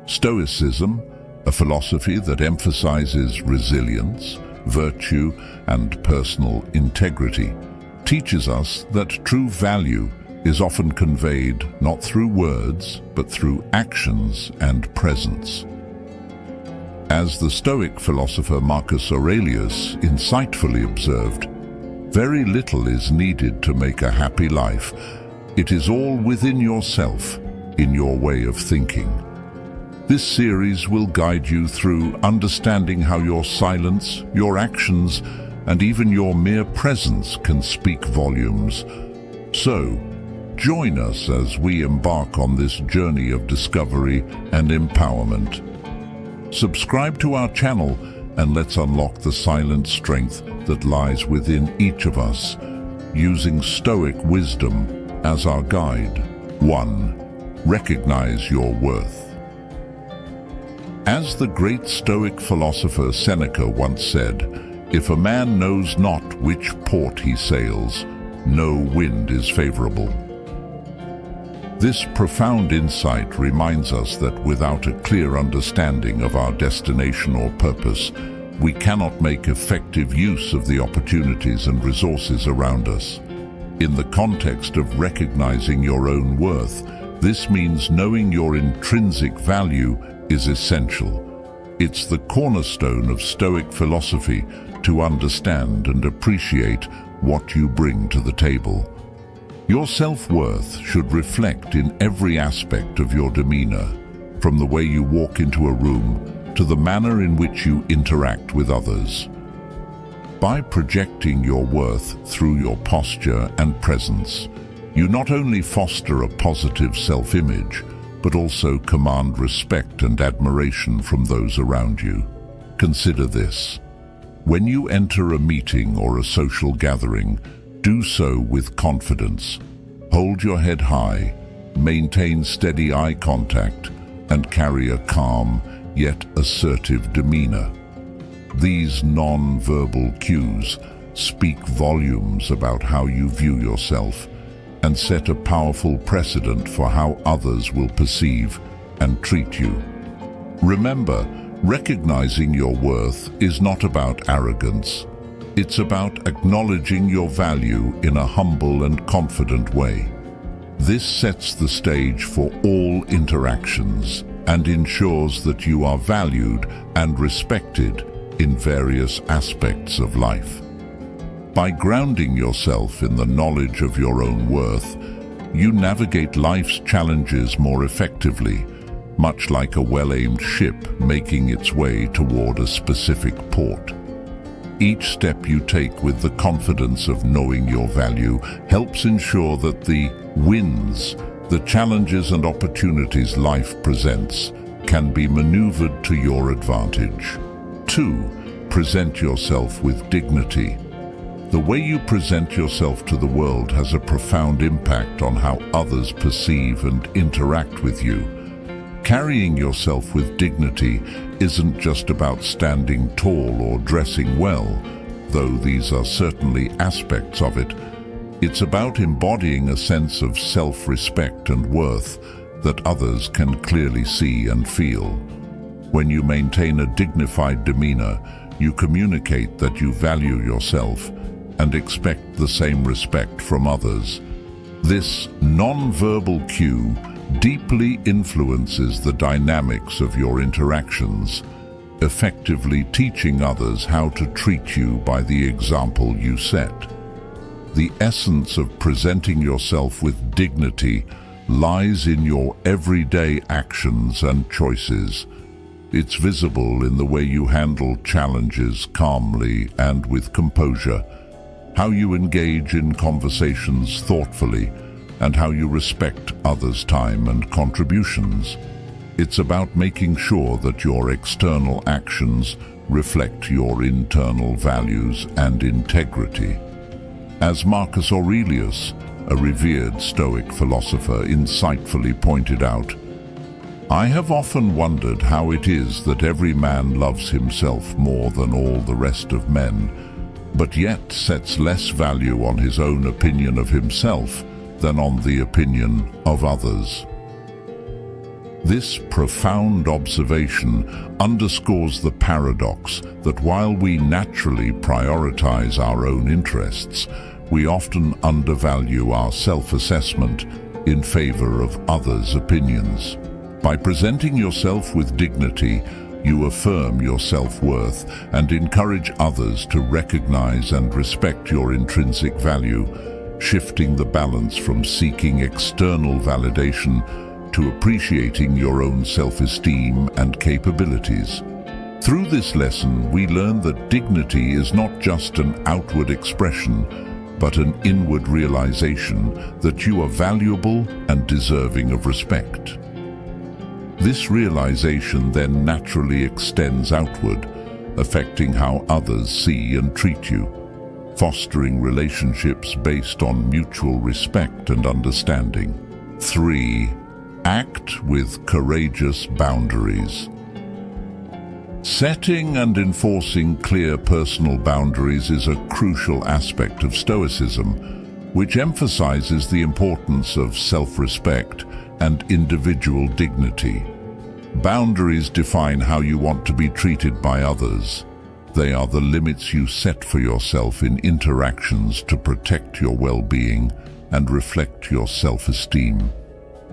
Stoicism, a philosophy that emphasizes resilience, virtue, and personal integrity, teaches us that true value is often conveyed not through words, but through actions and presence. As the Stoic philosopher Marcus Aurelius insightfully observed, very little is needed to make a happy life. It is all within yourself, in your way of thinking. This series will guide you through understanding how your silence, your actions, and even your mere presence can speak volumes. So, join us as we embark on this journey of discovery and empowerment. Subscribe to our channel and let's unlock the silent strength that lies within each of us, using Stoic wisdom as our guide. 1. Recognize your worth. As the great Stoic philosopher Seneca once said, "If a man knows not which port he sails, no wind is favorable." This profound insight reminds us that without a clear understanding of our destination or purpose, we cannot make effective use of the opportunities and resources around us. In the context of recognizing your own worth, this means knowing your intrinsic value is essential. It's the cornerstone of Stoic philosophy to understand and appreciate what you bring to the table. Your self-worth should reflect in every aspect of your demeanor, from the way you walk into a room to the manner in which you interact with others. By projecting your worth through your posture and presence, you not only foster a positive self-image, but also command respect and admiration from those around you. Consider this. When you enter a meeting or a social gathering, do so with confidence. Hold your head high, maintain steady eye contact, and carry a calm yet assertive demeanor. These non-verbal cues speak volumes about how you view yourself and set a powerful precedent for how others will perceive and treat you. Remember, recognizing your worth is not about arrogance. It's about acknowledging your value in a humble and confident way. This sets the stage for all interactions and ensures that you are valued and respected in various aspects of life. By grounding yourself in the knowledge of your own worth, you navigate life's challenges more effectively, much like a well-aimed ship making its way toward a specific port. Each step you take with the confidence of knowing your value helps ensure that the wins, the challenges and opportunities life presents, can be maneuvered to your advantage. 2. Present yourself with dignity. The way you present yourself to the world has a profound impact on how others perceive and interact with you. Carrying yourself with dignity isn't just about standing tall or dressing well, though these are certainly aspects of it. It's about embodying a sense of self-respect and worth that others can clearly see and feel. When you maintain a dignified demeanor, you communicate that you value yourself and expect the same respect from others. This non-verbal cue deeply influences the dynamics of your interactions, effectively teaching others how to treat you by the example you set. The essence of presenting yourself with dignity lies in your everyday actions and choices. It's visible in the way you handle challenges calmly and with composure, how you engage in conversations thoughtfully, and how you respect others' time and contributions. It's about making sure that your external actions reflect your internal values and integrity. As Marcus Aurelius, a revered Stoic philosopher, insightfully pointed out, "I have often wondered how it is that every man loves himself more than all the rest of men, but yet sets less value on his own opinion of himself than on the opinion of others." This profound observation underscores the paradox that while we naturally prioritize our own interests, we often undervalue our self-assessment in favor of others' opinions. By presenting yourself with dignity, you affirm your self-worth and encourage others to recognize and respect your intrinsic value, shifting the balance from seeking external validation to appreciating your own self-esteem and capabilities. Through this lesson, we learn that dignity is not just an outward expression, but an inward realization that you are valuable and deserving of respect. This realization then naturally extends outward, affecting how others see and treat you, fostering relationships based on mutual respect and understanding. 3. Act with courageous boundaries. Setting and enforcing clear personal boundaries is a crucial aspect of Stoicism, which emphasizes the importance of self-respect and individual dignity. Boundaries define how you want to be treated by others. They are the limits you set for yourself in interactions to protect your well-being and reflect your self-esteem.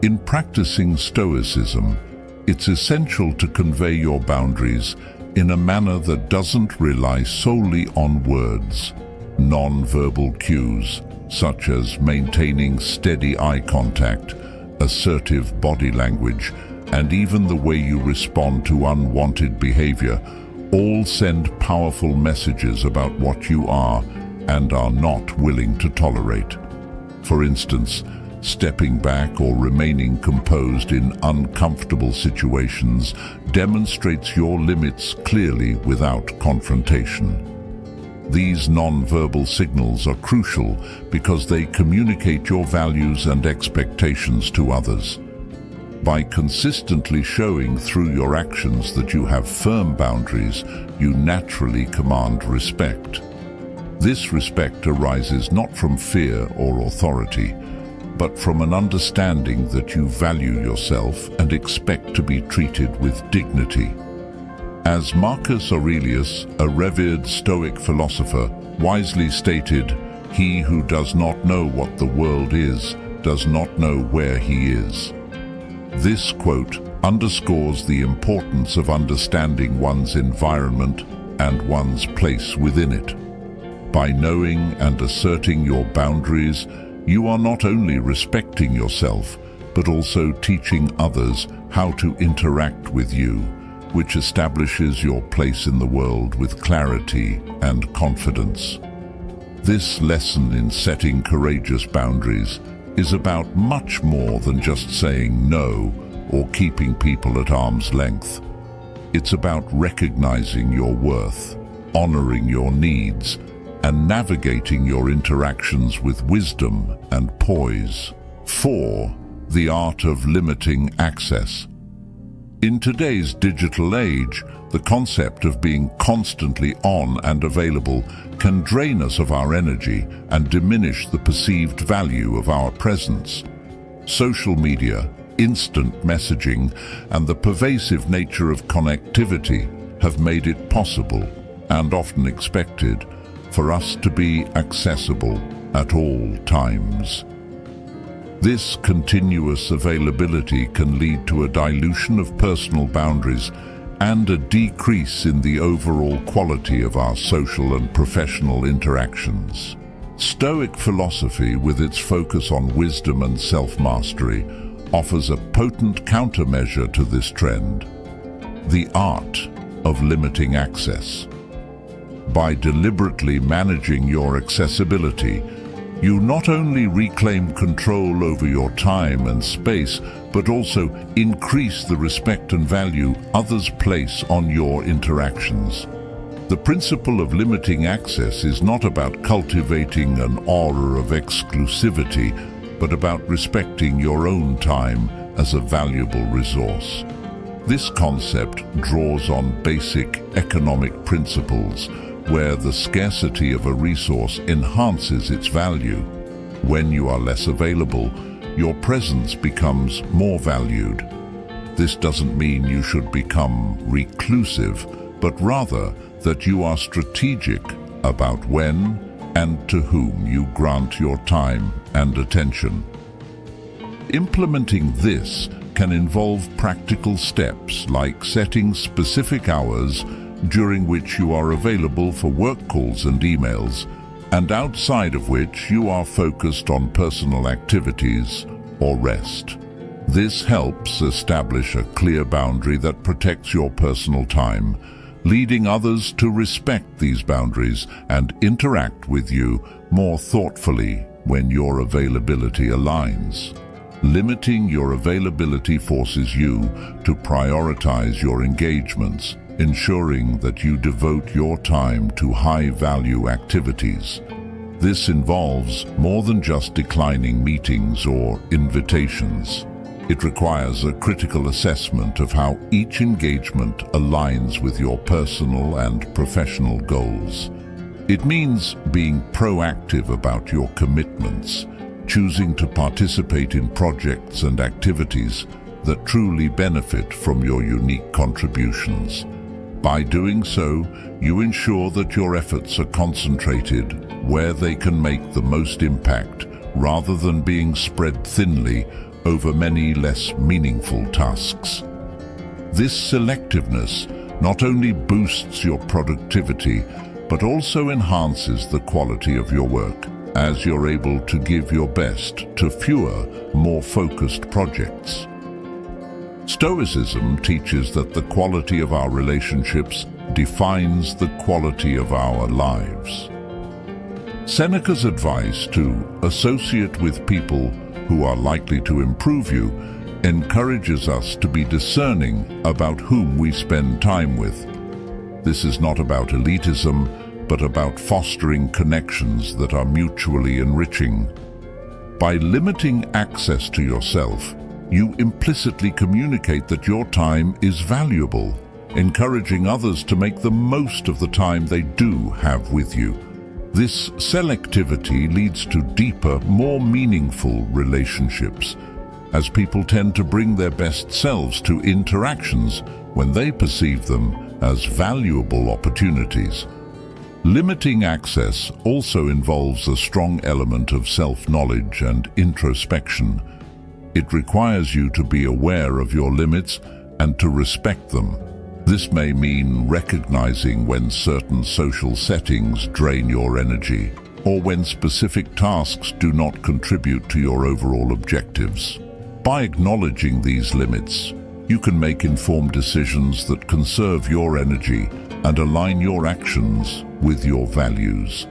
In practicing Stoicism, it's essential to convey your boundaries in a manner that doesn't rely solely on words. Non-verbal cues, such as maintaining steady eye contact, assertive body language, and even the way you respond to unwanted behavior, all send powerful messages about what you are and are not willing to tolerate. For instance, stepping back or remaining composed in uncomfortable situations demonstrates your limits clearly without confrontation. These non-verbal signals are crucial because they communicate your values and expectations to others. By consistently showing through your actions that you have firm boundaries, you naturally command respect. This respect arises not from fear or authority, but from an understanding that you value yourself and expect to be treated with dignity. As Marcus Aurelius, a revered Stoic philosopher, wisely stated, "He who does not know what the world is, does not know where he is." This quote underscores the importance of understanding one's environment and one's place within it. By knowing and asserting your boundaries, you are not only respecting yourself, but also teaching others how to interact with you, which establishes your place in the world with clarity and confidence. This lesson in setting courageous boundaries is about much more than just saying no or keeping people at arm's length. It's about recognizing your worth, honoring your needs, and navigating your interactions with wisdom and poise. 4. The art of limiting access. In today's digital age, the concept of being constantly on and available can drain us of our energy and diminish the perceived value of our presence. Social media, instant messaging, and the pervasive nature of connectivity have made it possible, and often expected, for us to be accessible at all times. This continuous availability can lead to a dilution of personal boundaries and a decrease in the overall quality of our social and professional interactions. Stoic philosophy, with its focus on wisdom and self-mastery, offers a potent countermeasure to this trend: the art of limiting access. By deliberately managing your accessibility, you not only reclaim control over your time and space, but also increase the respect and value others place on your interactions. The principle of limiting access is not about cultivating an aura of exclusivity, but about respecting your own time as a valuable resource. This concept draws on basic economic principles, where the scarcity of a resource enhances its value. When you are less available, your presence becomes more valued. This doesn't mean you should become reclusive, but rather that you are strategic about when and to whom you grant your time and attention. Implementing this can involve practical steps like setting specific hours during which you are available for work calls and emails, and outside of which you are focused on personal activities or rest. This helps establish a clear boundary that protects your personal time, leading others to respect these boundaries and interact with you more thoughtfully when your availability aligns. Limiting your availability forces you to prioritize your engagements, ensuring that you devote your time to high-value activities. This involves more than just declining meetings or invitations. It requires a critical assessment of how each engagement aligns with your personal and professional goals. It means being proactive about your commitments, choosing to participate in projects and activities that truly benefit from your unique contributions. By doing so, you ensure that your efforts are concentrated where they can make the most impact, rather than being spread thinly over many less meaningful tasks. This selectiveness not only boosts your productivity, but also enhances the quality of your work, as you're able to give your best to fewer, more focused projects. Stoicism teaches that the quality of our relationships defines the quality of our lives. Seneca's advice to associate with people who are likely to improve you encourages us to be discerning about whom we spend time with. This is not about elitism, but about fostering connections that are mutually enriching. By limiting access to yourself, you implicitly communicate that your time is valuable, encouraging others to make the most of the time they do have with you. This selectivity leads to deeper, more meaningful relationships, as people tend to bring their best selves to interactions when they perceive them as valuable opportunities. Limiting access also involves a strong element of self-knowledge and introspection. It requires you to be aware of your limits and to respect them. This may mean recognizing when certain social settings drain your energy, or when specific tasks do not contribute to your overall objectives. By acknowledging these limits, you can make informed decisions that conserve your energy and align your actions with your values.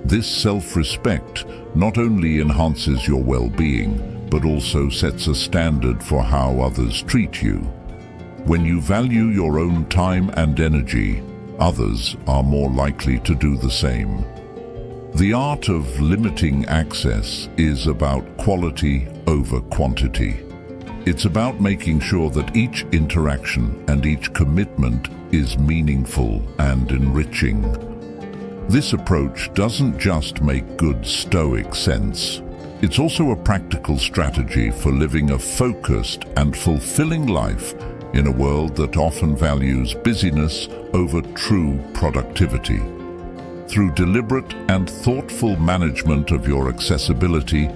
This self-respect not only enhances your well-being, but also sets a standard for how others treat you. When you value your own time and energy, others are more likely to do the same. The art of limiting access is about quality over quantity. It's about making sure that each interaction and each commitment is meaningful and enriching. This approach doesn't just make good Stoic sense. It's also a practical strategy for living a focused and fulfilling life in a world that often values busyness over true productivity. Through deliberate and thoughtful management of your accessibility,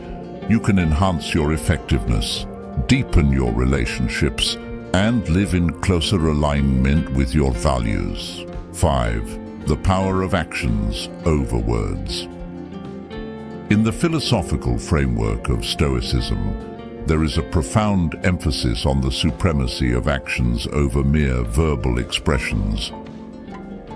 you can enhance your effectiveness, deepen your relationships, and live in closer alignment with your values. 5. The power of actions over words. In the philosophical framework of Stoicism, there is a profound emphasis on the supremacy of actions over mere verbal expressions.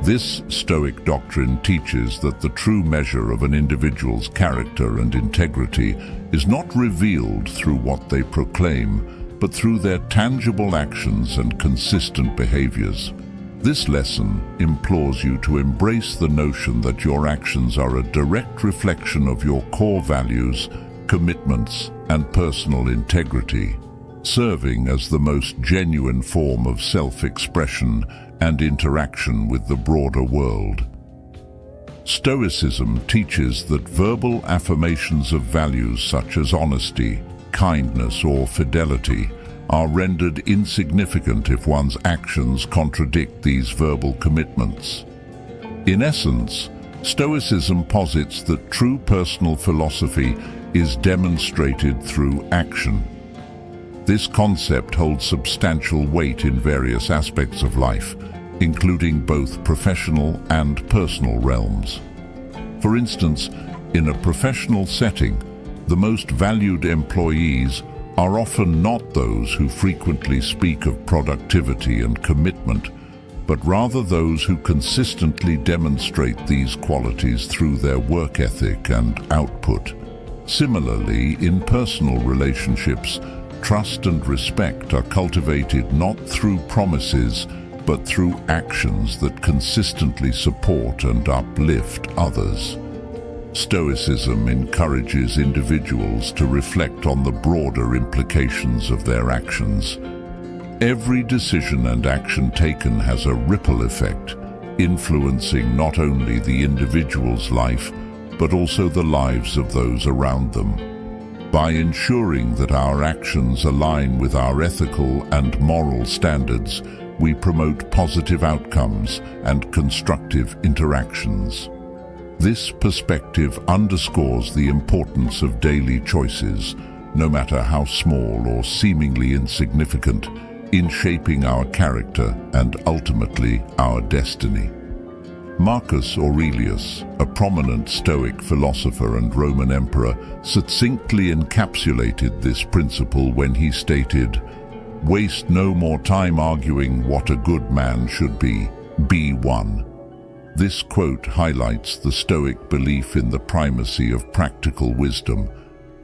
This Stoic doctrine teaches that the true measure of an individual's character and integrity is not revealed through what they proclaim, but through their tangible actions and consistent behaviors. This lesson implores you to embrace the notion that your actions are a direct reflection of your core values, commitments, and personal integrity, serving as the most genuine form of self-expression and interaction with the broader world. Stoicism teaches that verbal affirmations of values such as honesty, kindness, or fidelity are rendered insignificant if one's actions contradict these verbal commitments. In essence, Stoicism posits that true personal philosophy is demonstrated through action. This concept holds substantial weight in various aspects of life, including both professional and personal realms. For instance, in a professional setting, the most valued employees are often not those who frequently speak of productivity and commitment, but rather those who consistently demonstrate these qualities through their work ethic and output. Similarly, in personal relationships, trust and respect are cultivated not through promises, but through actions that consistently support and uplift others. Stoicism encourages individuals to reflect on the broader implications of their actions. Every decision and action taken has a ripple effect, influencing not only the individual's life, but also the lives of those around them. By ensuring that our actions align with our ethical and moral standards, we promote positive outcomes and constructive interactions. This perspective underscores the importance of daily choices, no matter how small or seemingly insignificant, in shaping our character and ultimately our destiny. Marcus Aurelius, a prominent Stoic philosopher and Roman emperor, succinctly encapsulated this principle when he stated, "Waste no more time arguing what a good man should be one." This quote highlights the Stoic belief in the primacy of practical wisdom,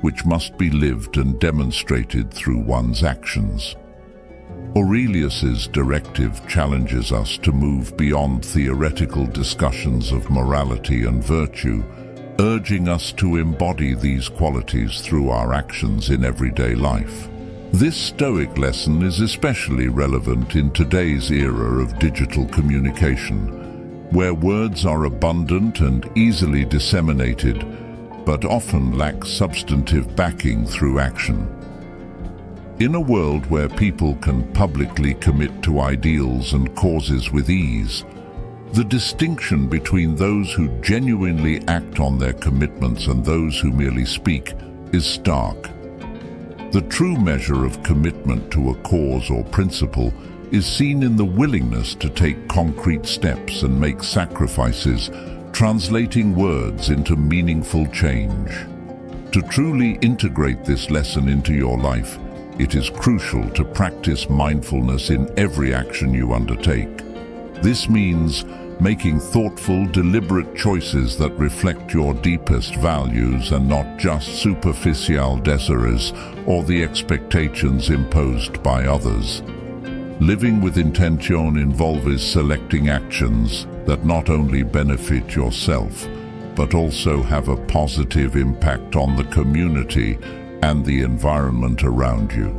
which must be lived and demonstrated through one's actions. Aurelius's directive challenges us to move beyond theoretical discussions of morality and virtue, urging us to embody these qualities through our actions in everyday life. This Stoic lesson is especially relevant in today's era of digital communication, where words are abundant and easily disseminated, but often lack substantive backing through action. In a world where people can publicly commit to ideals and causes with ease, the distinction between those who genuinely act on their commitments and those who merely speak is stark. The true measure of commitment to a cause or principle is seen in the willingness to take concrete steps and make sacrifices, translating words into meaningful change. To truly integrate this lesson into your life, it is crucial to practice mindfulness in every action you undertake. This means making thoughtful, deliberate choices that reflect your deepest values and not just superficial desires or the expectations imposed by others. Living with intention involves selecting actions that not only benefit yourself, but also have a positive impact on the community and the environment around you.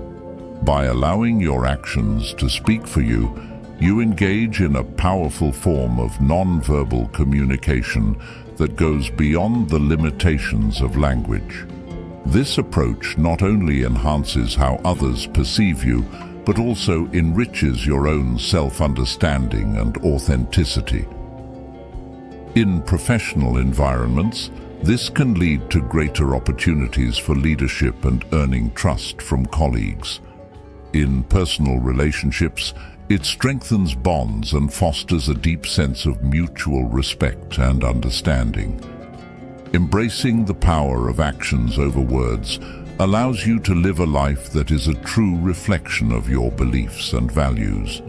By allowing your actions to speak for you, you engage in a powerful form of non-verbal communication that goes beyond the limitations of language. This approach not only enhances how others perceive you, but also enriches your own self-understanding and authenticity. In professional environments, this can lead to greater opportunities for leadership and earning trust from colleagues. In personal relationships, it strengthens bonds and fosters a deep sense of mutual respect and understanding. Embracing the power of actions over words allows you to live a life that is a true reflection of your beliefs and values.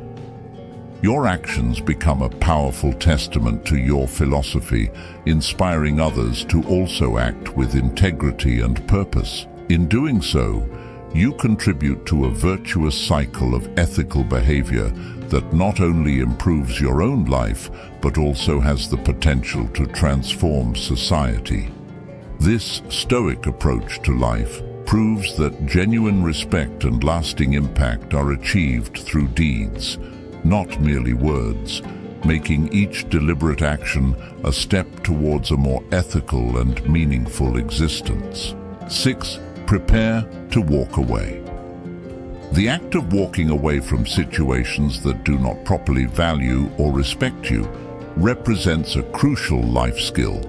Your actions become a powerful testament to your philosophy, inspiring others to also act with integrity and purpose. In doing so, you contribute to a virtuous cycle of ethical behavior that not only improves your own life, but also has the potential to transform society. This Stoic approach to life proves that genuine respect and lasting impact are achieved through deeds, not merely words, making each deliberate action a step towards a more ethical and meaningful existence. 6. Prepare to walk away. The act of walking away from situations that do not properly value or respect you represents a crucial life skill,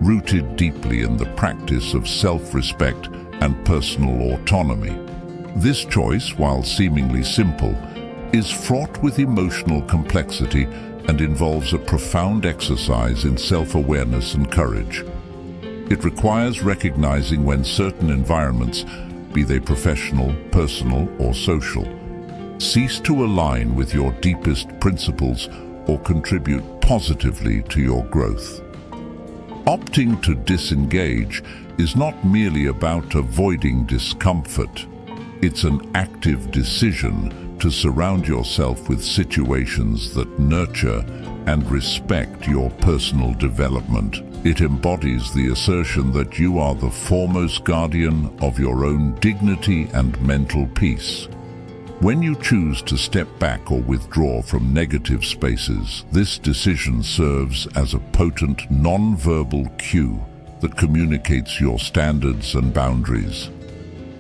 rooted deeply in the practice of self-respect and personal autonomy. This choice, while seemingly simple, is fraught with emotional complexity and involves a profound exercise in self-awareness and courage. It requires recognizing when certain environments, be they professional, personal, or social, cease to align with your deepest principles or contribute positively to your growth. Opting to disengage is not merely about avoiding discomfort. It's an active decision to surround yourself with situations that nurture and respect your personal development. It embodies the assertion that you are the foremost guardian of your own dignity and mental peace. When you choose to step back or withdraw from negative spaces, this decision serves as a potent non-verbal cue that communicates your standards and boundaries.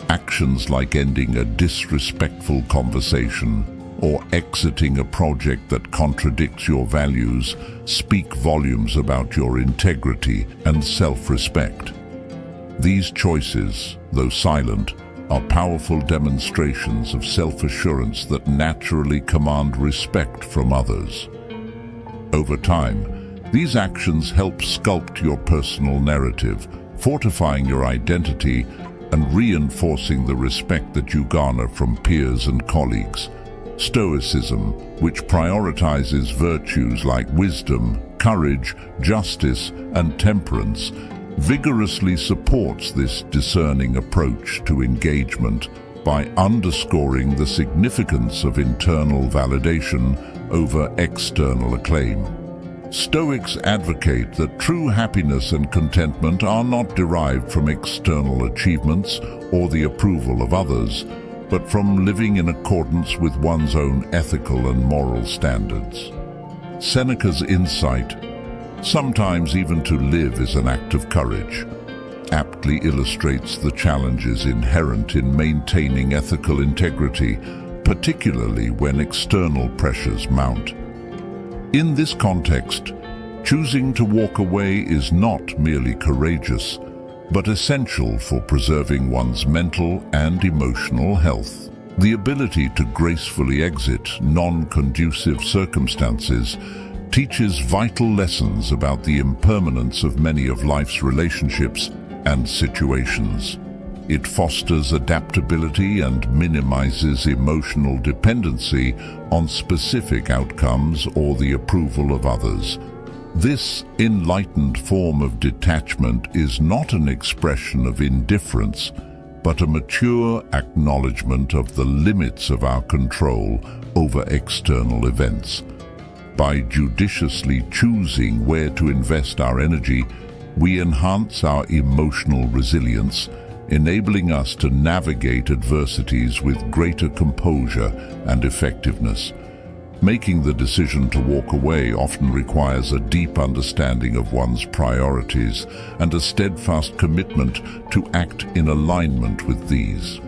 Actions like ending a disrespectful conversation or exiting a project that contradicts your values speak volumes about your integrity and self-respect. These choices, though silent, are powerful demonstrations of self-assurance that naturally command respect from others. Over time, these actions help sculpt your personal narrative, fortifying your identity and reinforcing the respect that you garner from peers and colleagues. Stoicism, which prioritizes virtues like wisdom, courage, justice, and temperance, vigorously supports this discerning approach to engagement by underscoring the significance of internal validation over external acclaim. Stoics advocate that true happiness and contentment are not derived from external achievements or the approval of others, but from living in accordance with one's own ethical and moral standards. Seneca's insight, sometimes even to live is an act of courage, aptly illustrates the challenges inherent in maintaining ethical integrity, particularly when external pressures mount. In this context, choosing to walk away is not merely courageous, but essential for preserving one's mental and emotional health. The ability to gracefully exit non-conducive circumstances teaches vital lessons about the impermanence of many of life's relationships and situations. It fosters adaptability and minimizes emotional dependency on specific outcomes or the approval of others. This enlightened form of detachment is not an expression of indifference, but a mature acknowledgement of the limits of our control over external events. By judiciously choosing where to invest our energy, we enhance our emotional resilience, enabling us to navigate adversities with greater composure and effectiveness. Making the decision to walk away often requires a deep understanding of one's priorities and a steadfast commitment to act in alignment with these.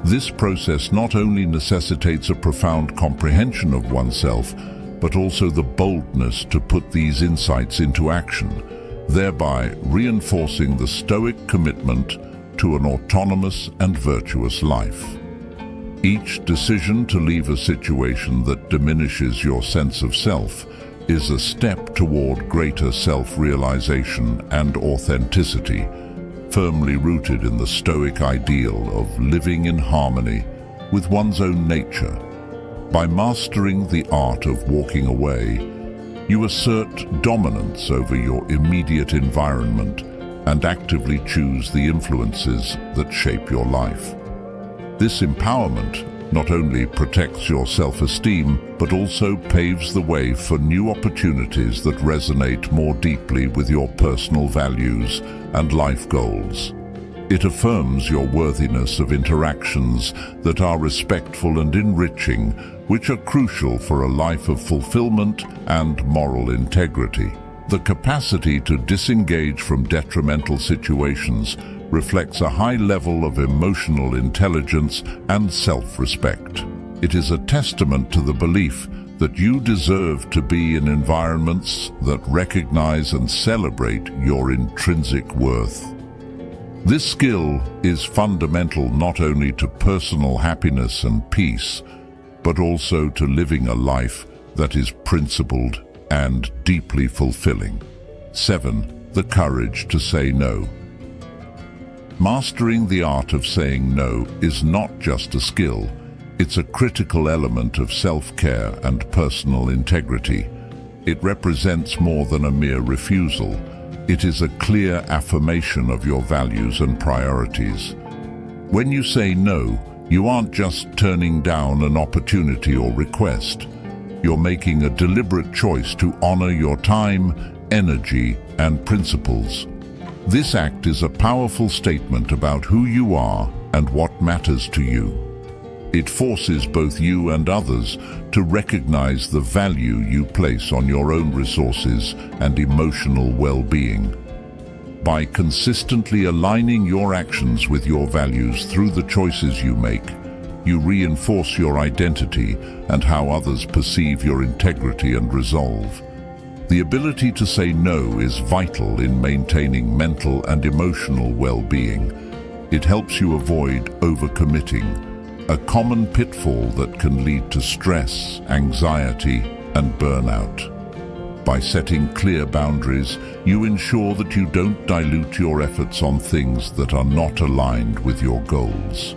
This process not only necessitates a profound comprehension of oneself, but also the boldness to put these insights into action, thereby reinforcing the Stoic commitment to an autonomous and virtuous life. Each decision to leave a situation that diminishes your sense of self is a step toward greater self-realization and authenticity, firmly rooted in the Stoic ideal of living in harmony with one's own nature. By mastering the art of walking away, you assert dominance over your immediate environment and actively choose the influences that shape your life. This empowerment not only protects your self-esteem, but also paves the way for new opportunities that resonate more deeply with your personal values and life goals. It affirms your worthiness of interactions that are respectful and enriching, which are crucial for a life of fulfillment and moral integrity. The capacity to disengage from detrimental situations reflects a high level of emotional intelligence and self-respect. It is a testament to the belief that you deserve to be in environments that recognize and celebrate your intrinsic worth. This skill is fundamental not only to personal happiness and peace, but also to living a life that is principled and deeply fulfilling. 7. The courage to say no. Mastering the art of saying no is not just a skill, it's a critical element of self-care and personal integrity. It represents more than a mere refusal. It is a clear affirmation of your values and priorities. When you say no, you aren't just turning down an opportunity or request. You're making a deliberate choice to honor your time, energy, and principles. This act is a powerful statement about who you are and what matters to you. It forces both you and others to recognize the value you place on your own resources and emotional well-being. By consistently aligning your actions with your values through the choices you make, you reinforce your identity and how others perceive your integrity and resolve. The ability to say no is vital in maintaining mental and emotional well-being. It helps you avoid overcommitting, a common pitfall that can lead to stress, anxiety, and burnout. By setting clear boundaries, you ensure that you don't dilute your efforts on things that are not aligned with your goals.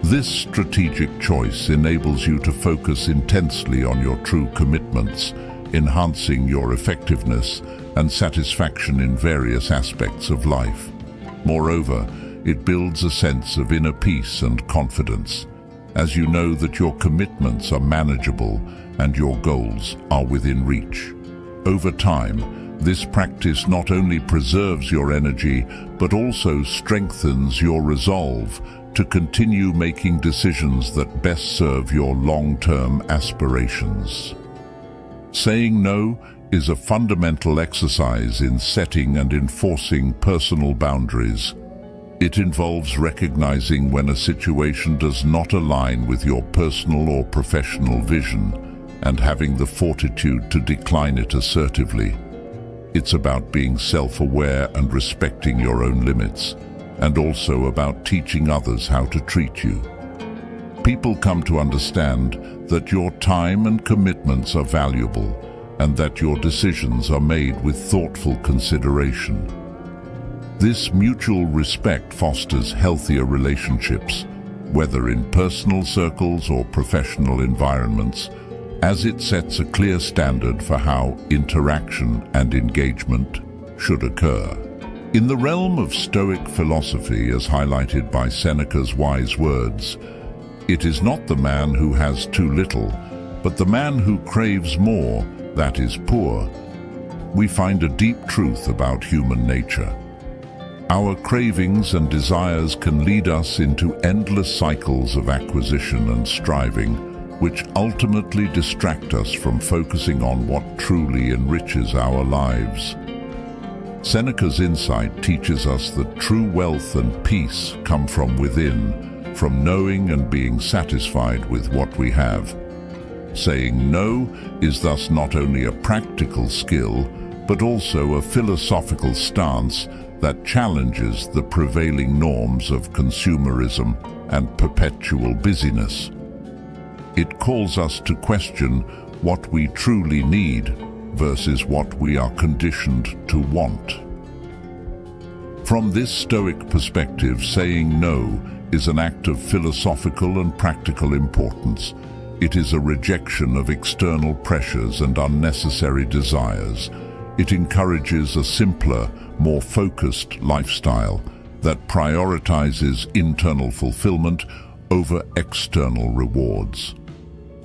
This strategic choice enables you to focus intensely on your true commitments, enhancing your effectiveness and satisfaction in various aspects of life. Moreover, it builds a sense of inner peace and confidence, as you know that your commitments are manageable and your goals are within reach. Over time, this practice not only preserves your energy, but also strengthens your resolve to continue making decisions that best serve your long-term aspirations. Saying no is a fundamental exercise in setting and enforcing personal boundaries. It involves recognizing when a situation does not align with your personal or professional vision and having the fortitude to decline it assertively. It's about being self-aware and respecting your own limits, and also about teaching others how to treat you. People come to understand that your time and commitments are valuable and that your decisions are made with thoughtful consideration. This mutual respect fosters healthier relationships, whether in personal circles or professional environments, as it sets a clear standard for how interaction and engagement should occur. In the realm of Stoic philosophy, as highlighted by Seneca's wise words, it is not the man who has too little, but the man who craves more that is poor. We find a deep truth about human nature. Our cravings and desires can lead us into endless cycles of acquisition and striving, which ultimately distract us from focusing on what truly enriches our lives. Seneca's insight teaches us that true wealth and peace come from within, from knowing and being satisfied with what we have. Saying no is thus not only a practical skill, but also a philosophical stance that challenges the prevailing norms of consumerism and perpetual busyness. It calls us to question what we truly need versus what we are conditioned to want. From this Stoic perspective, saying no is an act of philosophical and practical importance. It is a rejection of external pressures and unnecessary desires. It encourages a simpler, more focused lifestyle that prioritizes internal fulfillment over external rewards.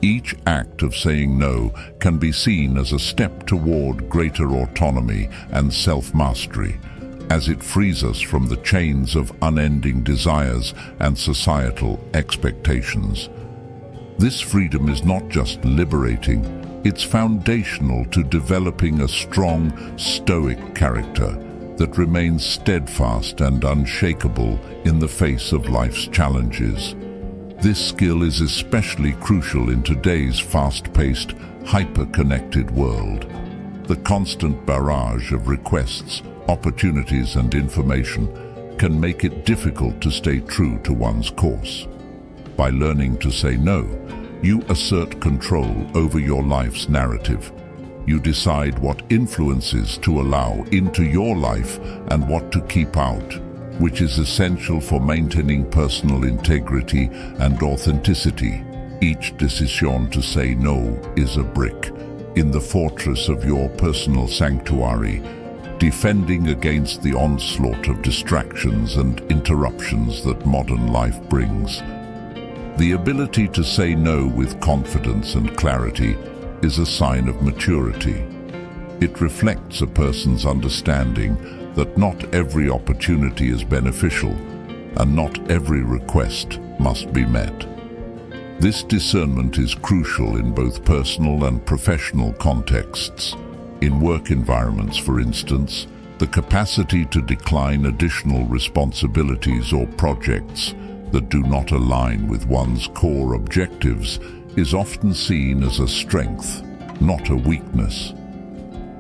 Each act of saying no can be seen as a step toward greater autonomy and self-mastery, as it frees us from the chains of unending desires and societal expectations. This freedom is not just liberating, it's foundational to developing a strong, stoic character that remains steadfast and unshakable in the face of life's challenges. This skill is especially crucial in today's fast-paced, hyper-connected world. The constant barrage of requests, opportunities and information can make it difficult to stay true to one's course. By learning to say no, you assert control over your life's narrative. You decide what influences to allow into your life and what to keep out, which is essential for maintaining personal integrity and authenticity. Each decision to say no is a brick in the fortress of your personal sanctuary, defending against the onslaught of distractions and interruptions that modern life brings. The ability to say no with confidence and clarity is a sign of maturity. It reflects a person's understanding that not every opportunity is beneficial and not every request must be met. This discernment is crucial in both personal and professional contexts. In work environments, for instance, the capacity to decline additional responsibilities or projects that do not align with one's core objectives is often seen as a strength, not a weakness.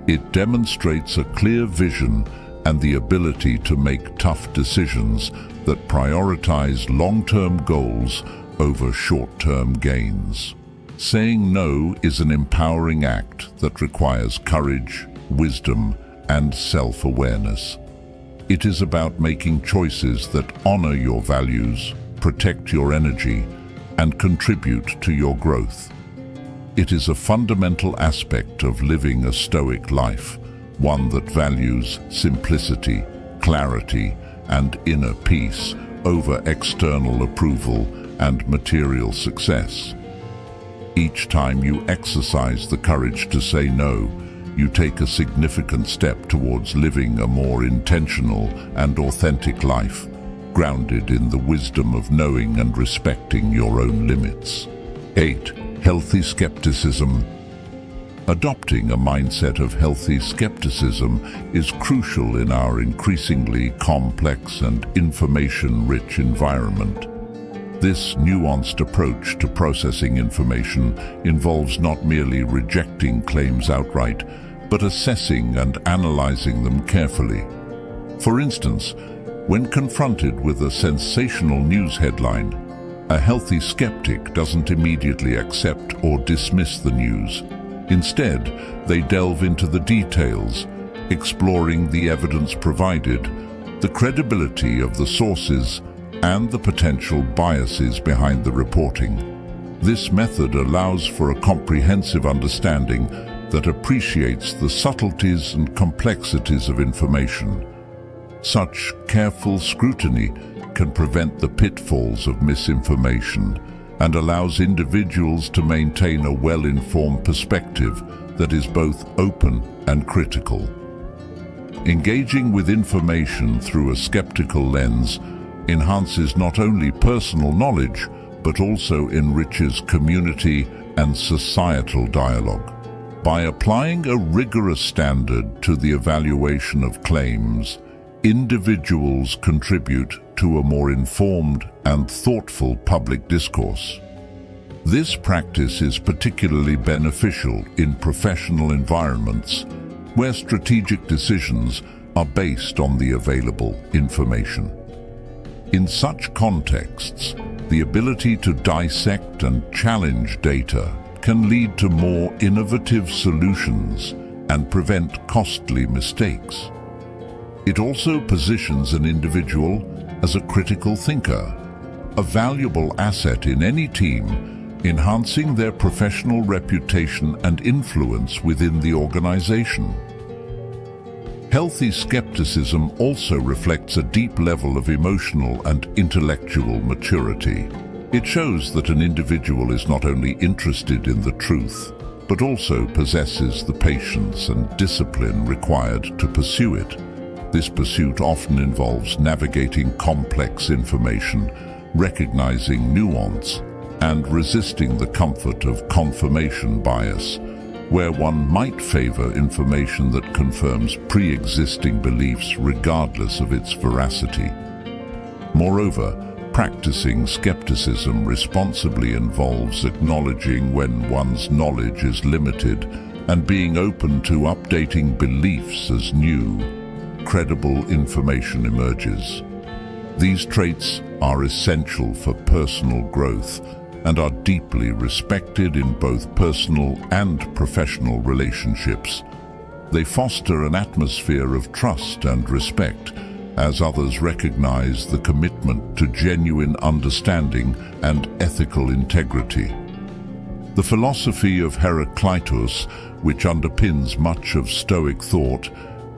It demonstrates a clear vision and the ability to make tough decisions that prioritize long-term goals over short-term gains. Saying no is an empowering act that requires courage, wisdom, and self-awareness. It is about making choices that honor your values, protect your energy, and contribute to your growth. It is a fundamental aspect of living a stoic life, one that values simplicity, clarity, and inner peace over external approval and material success. Each time you exercise the courage to say no, you take a significant step towards living a more intentional and authentic life, grounded in the wisdom of knowing and respecting your own limits. 8. Healthy skepticism. Adopting a mindset of healthy skepticism is crucial in our increasingly complex and information-rich environment. This nuanced approach to processing information involves not merely rejecting claims outright, but assessing and analyzing them carefully. For instance, when confronted with a sensational news headline, a healthy skeptic doesn't immediately accept or dismiss the news. Instead, they delve into the details, exploring the evidence provided, the credibility of the sources, and the potential biases behind the reporting. This method allows for a comprehensive understanding that appreciates the subtleties and complexities of information. Such careful scrutiny can prevent the pitfalls of misinformation and allows individuals to maintain a well-informed perspective that is both open and critical. Engaging with information through a skeptical lens enhances not only personal knowledge, but also enriches community and societal dialogue. By applying a rigorous standard to the evaluation of claims, individuals contribute to a more informed and thoughtful public discourse. This practice is particularly beneficial in professional environments where strategic decisions are based on the available information. In such contexts, the ability to dissect and challenge data can lead to more innovative solutions and prevent costly mistakes. It also positions an individual as a critical thinker, a valuable asset in any team, enhancing their professional reputation and influence within the organization. Healthy skepticism also reflects a deep level of emotional and intellectual maturity. It shows that an individual is not only interested in the truth, but also possesses the patience and discipline required to pursue it. This pursuit often involves navigating complex information, recognizing nuance, and resisting the comfort of confirmation bias. where one might favor information that confirms pre-existing beliefs regardless of its veracity. Moreover, practicing skepticism responsibly involves acknowledging when one's knowledge is limited and being open to updating beliefs as new, credible information emerges. These traits are essential for personal growth and are deeply respected in both personal and professional relationships. They foster an atmosphere of trust and respect, as others recognize the commitment to genuine understanding and ethical integrity. The philosophy of Heraclitus, which underpins much of Stoic thought,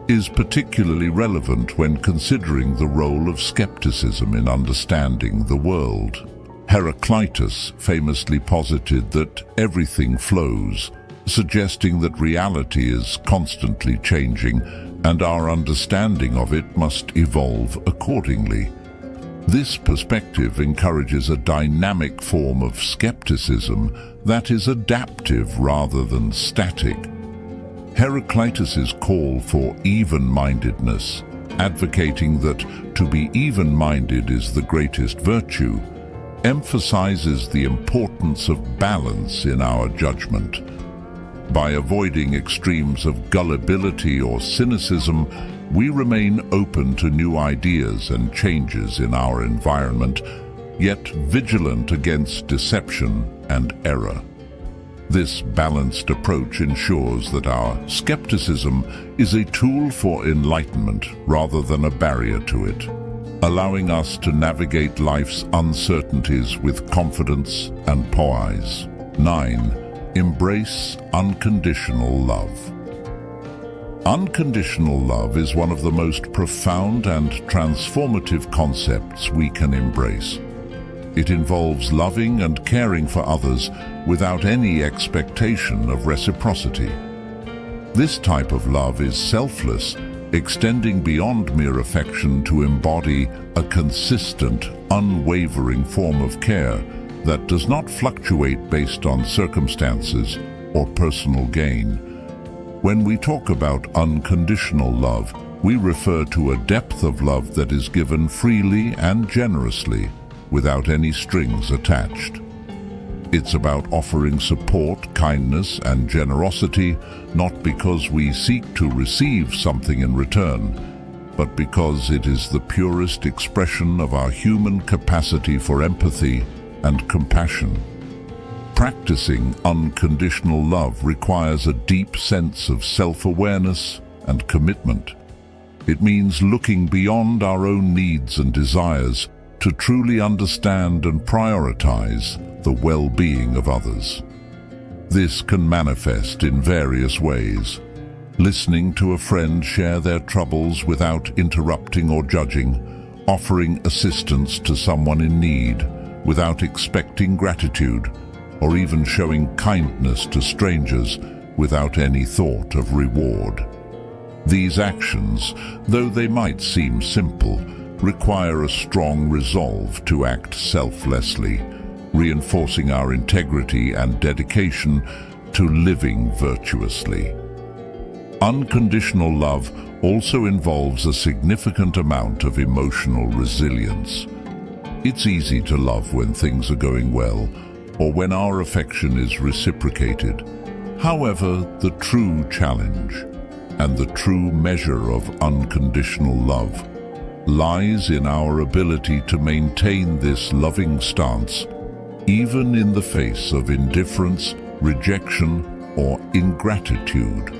is particularly relevant when considering the role of skepticism in understanding the world. Heraclitus famously posited that everything flows, suggesting that reality is constantly changing and our understanding of it must evolve accordingly. This perspective encourages a dynamic form of skepticism that is adaptive rather than static. Heraclitus's call for even-mindedness, advocating that to be even-minded is the greatest virtue, emphasizes the importance of balance in our judgment. By avoiding extremes of gullibility or cynicism, we remain open to new ideas and changes in our environment, yet vigilant against deception and error. This balanced approach ensures that our skepticism is a tool for enlightenment rather than a barrier to it, allowing us to navigate life's uncertainties with confidence and poise. 9. Embrace unconditional love. Unconditional love is one of the most profound and transformative concepts we can embrace. It involves loving and caring for others without any expectation of reciprocity. This type of love is selfless, extending beyond mere affection to embody a consistent, unwavering form of care that does not fluctuate based on circumstances or personal gain. When we talk about unconditional love, we refer to a depth of love that is given freely and generously, without any strings attached. It's about offering support, kindness, and generosity, not because we seek to receive something in return, but because it is the purest expression of our human capacity for empathy and compassion. Practicing unconditional love requires a deep sense of self-awareness and commitment. It means looking beyond our own needs and desires to truly understand and prioritize the well-being of others. This can manifest in various ways. Listening to a friend share their troubles without interrupting or judging, offering assistance to someone in need without expecting gratitude, or even showing kindness to strangers without any thought of reward. These actions, though they might seem simple, require a strong resolve to act selflessly, reinforcing our integrity and dedication to living virtuously. Unconditional love also involves a significant amount of emotional resilience. It's easy to love when things are going well, or when our affection is reciprocated. However, the true challenge and the true measure of unconditional love lies in our ability to maintain this loving stance, even in the face of indifference, rejection, or ingratitude.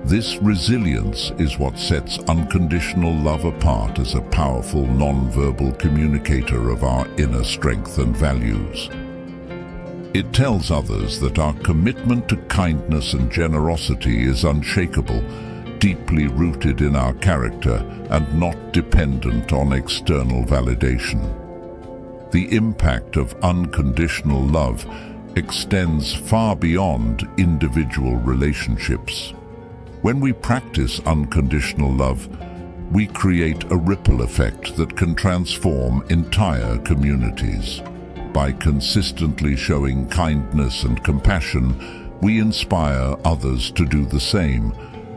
This resilience is what sets unconditional love apart as a powerful non-verbal communicator of our inner strength and values. It tells others that our commitment to kindness and generosity is unshakable, deeply rooted in our character and not dependent on external validation. The impact of unconditional love extends far beyond individual relationships. When we practice unconditional love, we create a ripple effect that can transform entire communities. By consistently showing kindness and compassion, we inspire others to do the same,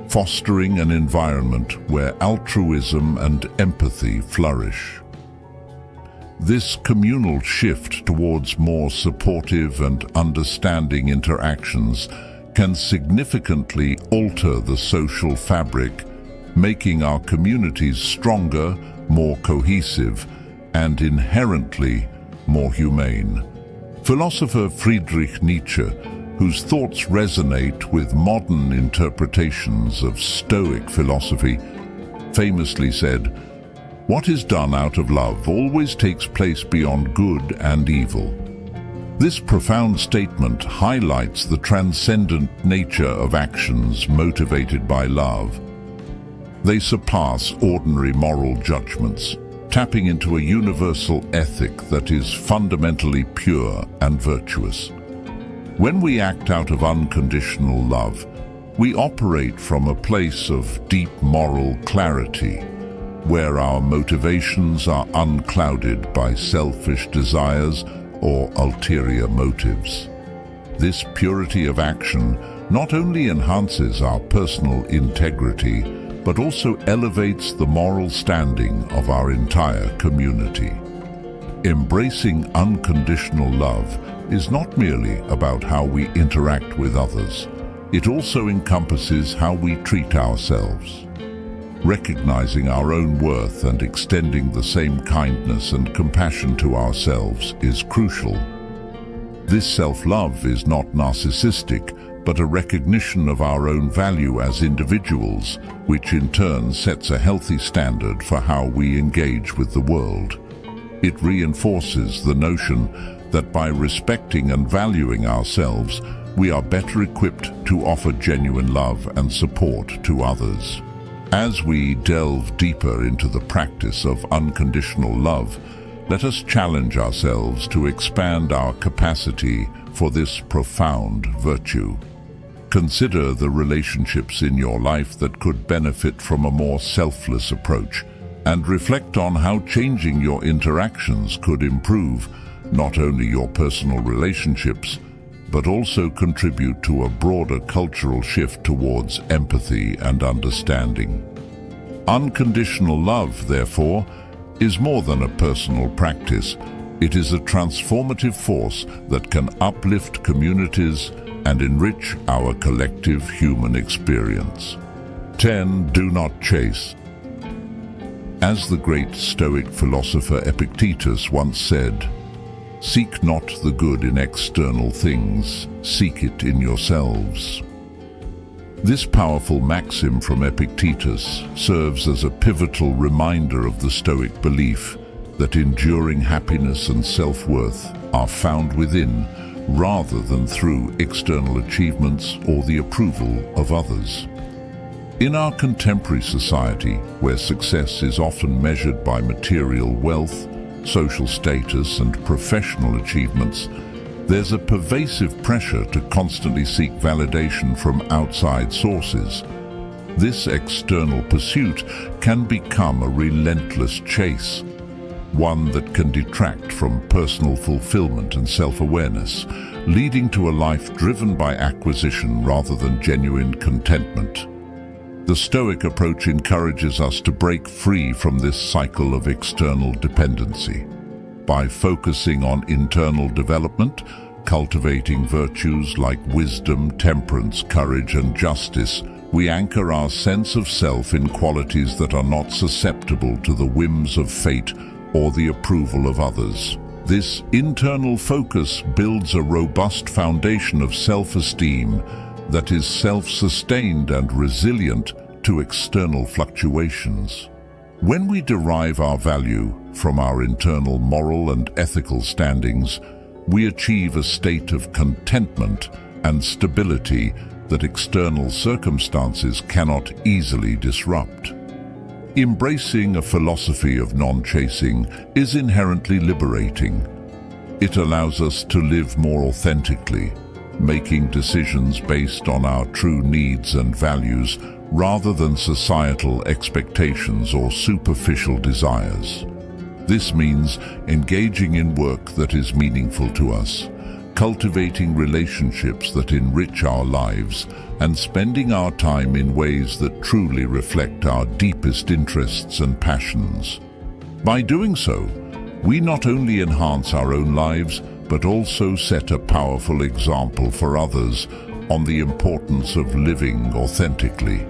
fostering an environment where altruism and empathy flourish. This communal shift towards more supportive and understanding interactions can significantly alter the social fabric, making our communities stronger, more cohesive, and inherently more humane. Philosopher Friedrich Nietzsche, whose thoughts resonate with modern interpretations of Stoic philosophy, famously said, "What is done out of love always takes place beyond good and evil." This profound statement highlights the transcendent nature of actions motivated by love. They surpass ordinary moral judgments, tapping into a universal ethic that is fundamentally pure and virtuous. When we act out of unconditional love, we operate from a place of deep moral clarity, where our motivations are unclouded by selfish desires or ulterior motives. This purity of action not only enhances our personal integrity, but also elevates the moral standing of our entire community. Embracing unconditional love is not merely about how we interact with others. It also encompasses how we treat ourselves. Recognizing our own worth and extending the same kindness and compassion to ourselves is crucial. This self-love is not narcissistic, but a recognition of our own value as individuals, which in turn sets a healthy standard for how we engage with the world. It reinforces the notion that by respecting and valuing ourselves, we are better equipped to offer genuine love and support to others. As we delve deeper into the practice of unconditional love, let us challenge ourselves to expand our capacity for this profound virtue. Consider the relationships in your life that could benefit from a more selfless approach, and reflect on how changing your interactions could improve not only your personal relationships, but also contribute to a broader cultural shift towards empathy and understanding. Unconditional love, therefore, is more than a personal practice. It is a transformative force that can uplift communities and enrich our collective human experience. 10. Do not chase. As the great Stoic philosopher Epictetus once said, "Seek not the good in external things, seek it in yourselves." This powerful maxim from Epictetus serves as a pivotal reminder of the Stoic belief that enduring happiness and self-worth are found within, rather than through external achievements or the approval of others. In our contemporary society, where success is often measured by material wealth, social status, and professional achievements, there's a pervasive pressure to constantly seek validation from outside sources. This external pursuit can become a relentless chase, one that can detract from personal fulfillment and self-awareness, leading to a life driven by acquisition rather than genuine contentment. The Stoic approach encourages us to break free from this cycle of external dependency. By focusing on internal development, cultivating virtues like wisdom, temperance, courage, and justice, we anchor our sense of self in qualities that are not susceptible to the whims of fate or the approval of others. This internal focus builds a robust foundation of self-esteem that is self-sustained and resilient to external fluctuations. When we derive our value from our internal moral and ethical standings, we achieve a state of contentment and stability that external circumstances cannot easily disrupt. Embracing a philosophy of non-chasing is inherently liberating. It allows us to live more authentically, making decisions based on our true needs and values rather than societal expectations or superficial desires. This means engaging in work that is meaningful to us, cultivating relationships that enrich our lives, and spending our time in ways that truly reflect our deepest interests and passions. By doing so, we not only enhance our own lives, but also set a powerful example for others on the importance of living authentically.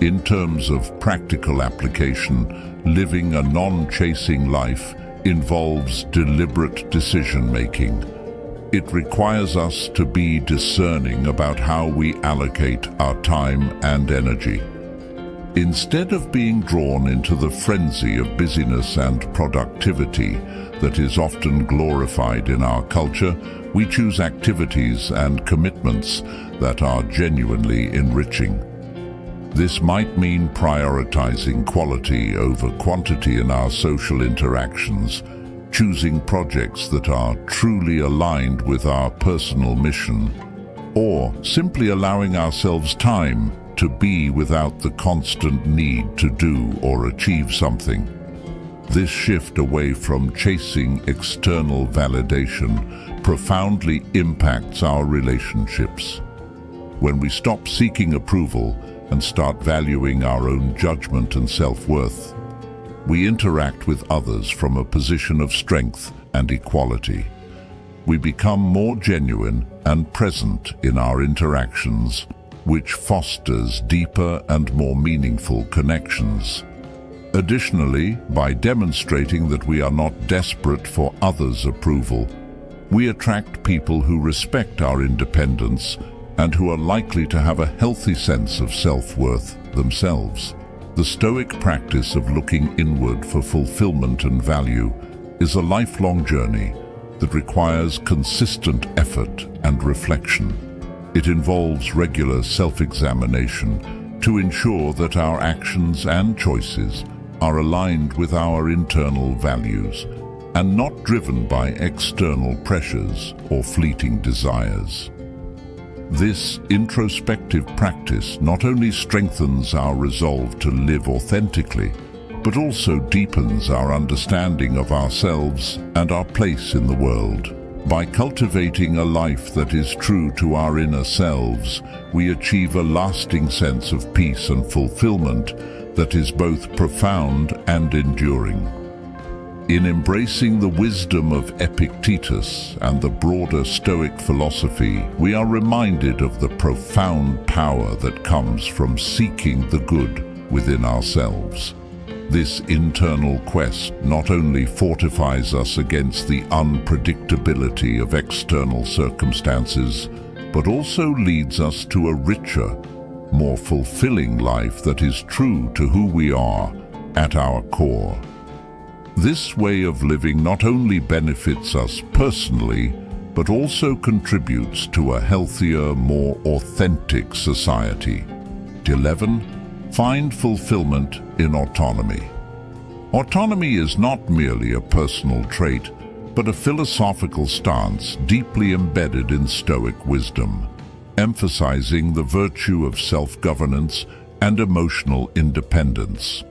In terms of practical application, living a non-chasing life involves deliberate decision-making. It requires us to be discerning about how we allocate our time and energy. Instead of being drawn into the frenzy of busyness and productivity that is often glorified in our culture, we choose activities and commitments that are genuinely enriching. This might mean prioritizing quality over quantity in our social interactions, choosing projects that are truly aligned with our personal mission, or simply allowing ourselves time to be without the constant need to do or achieve something. This shift away from chasing external validation profoundly impacts our relationships. When we stop seeking approval and start valuing our own judgment and self-worth, we interact with others from a position of strength and equality. We become more genuine and present in our interactions, which fosters deeper and more meaningful connections. Additionally, by demonstrating that we are not desperate for others' approval, we attract people who respect our independence and who are likely to have a healthy sense of self-worth themselves. The Stoic practice of looking inward for fulfillment and value is a lifelong journey that requires consistent effort and reflection. It involves regular self-examination to ensure that our actions and choices are aligned with our internal values and not driven by external pressures or fleeting desires. This introspective practice not only strengthens our resolve to live authentically, but also deepens our understanding of ourselves and our place in the world. By cultivating a life that is true to our inner selves, we achieve a lasting sense of peace and fulfillment that is both profound and enduring. In embracing the wisdom of Epictetus and the broader Stoic philosophy, we are reminded of the profound power that comes from seeking the good within ourselves. This internal quest not only fortifies us against the unpredictability of external circumstances, but also leads us to a richer, more fulfilling life that is true to who we are at our core. This way of living not only benefits us personally, but also contributes to a healthier, more authentic society. 11. Find fulfillment in autonomy. Autonomy is not merely a personal trait, but a philosophical stance deeply embedded in Stoic wisdom, emphasizing the virtue of self-governance and emotional independence.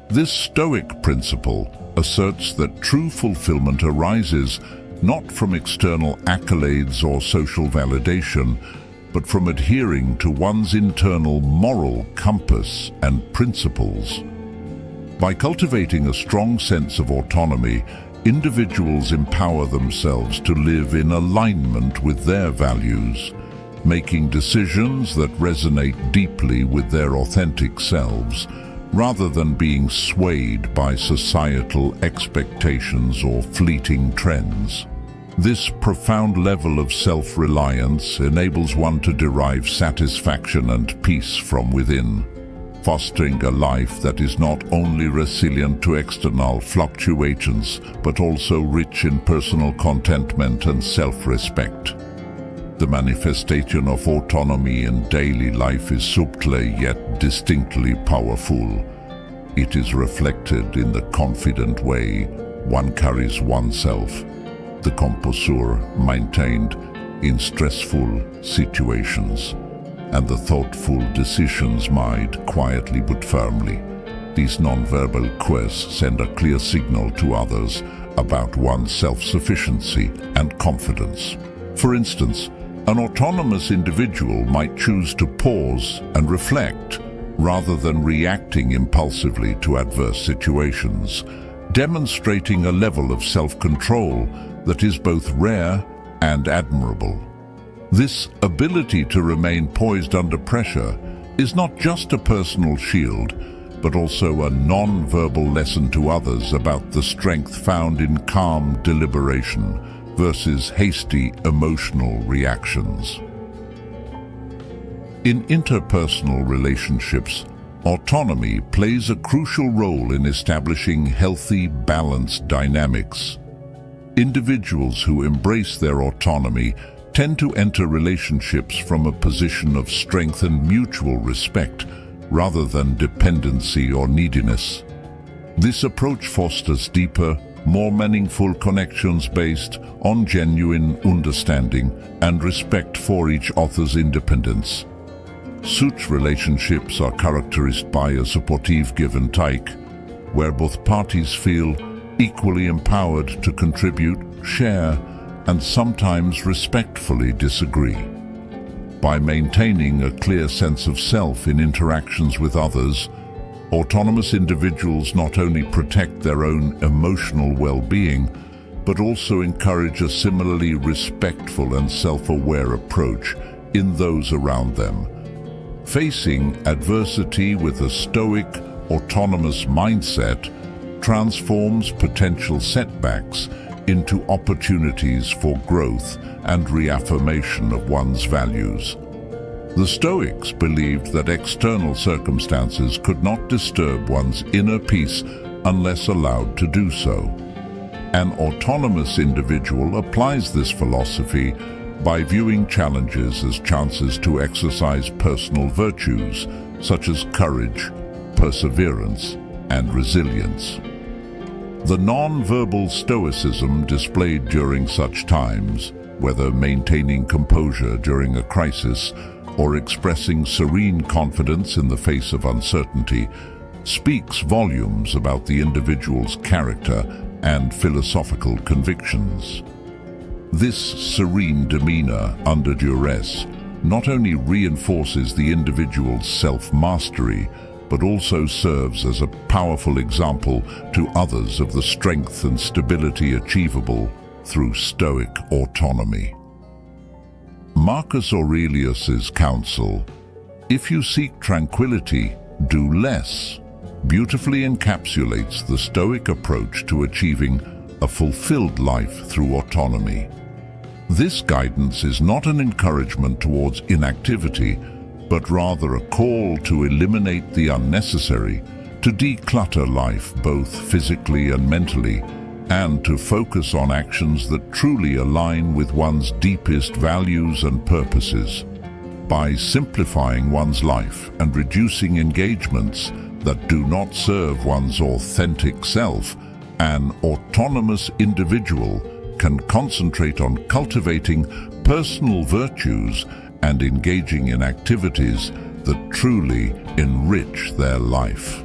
This Stoic principle asserts that true fulfillment arises not from external accolades or social validation, but from adhering to one's internal moral compass and principles. By cultivating a strong sense of autonomy, individuals empower themselves to live in alignment with their values, making decisions that resonate deeply with their authentic selves, rather than being swayed by societal expectations or fleeting trends. This profound level of self-reliance enables one to derive satisfaction and peace from within, fostering a life that is not only resilient to external fluctuations, but also rich in personal contentment and self-respect. The manifestation of autonomy in daily life is subtle yet distinctly powerful. It is reflected in the confident way one carries oneself, the composure maintained in stressful situations, and the thoughtful decisions made quietly but firmly. These non-verbal cues send a clear signal to others about one's self-sufficiency and confidence. For instance, an autonomous individual might choose to pause and reflect rather than reacting impulsively to adverse situations, demonstrating a level of self-control that is both rare and admirable. This ability to remain poised under pressure is not just a personal shield, but also a non-verbal lesson to others about the strength found in calm deliberation versus hasty emotional reactions. In interpersonal relationships, autonomy plays a crucial role in establishing healthy, balanced dynamics. Individuals who embrace their autonomy tend to enter relationships from a position of strength and mutual respect, rather than dependency or neediness. This approach fosters deeper, more meaningful connections based on genuine understanding and respect for each other's independence. Such relationships are characterized by a supportive give and take, where both parties feel equally empowered to contribute, share, and sometimes respectfully disagree. By maintaining a clear sense of self in interactions with others, autonomous individuals not only protect their own emotional well-being, but also encourage a similarly respectful and self-aware approach in those around them. Facing adversity with a stoic, autonomous mindset transforms potential setbacks into opportunities for growth and reaffirmation of one's values. The Stoics believed that external circumstances could not disturb one's inner peace unless allowed to do so. An autonomous individual applies this philosophy by viewing challenges as chances to exercise personal virtues such as courage, perseverance, and resilience. The non-verbal stoicism displayed during such times, whether maintaining composure during a crisis or expressing serene confidence in the face of uncertainty, speaks volumes about the individual's character and philosophical convictions. This serene demeanor under duress not only reinforces the individual's self-mastery, but also serves as a powerful example to others of the strength and stability achievable through Stoic autonomy. Marcus Aurelius's counsel, "If you seek tranquility, do less," beautifully encapsulates the Stoic approach to achieving a fulfilled life through autonomy. This guidance is not an encouragement towards inactivity, but rather a call to eliminate the unnecessary, to declutter life both physically and mentally, and to focus on actions that truly align with one's deepest values and purposes. By simplifying one's life and reducing engagements that do not serve one's authentic self, an autonomous individual can concentrate on cultivating personal virtues and engaging in activities that truly enrich their life.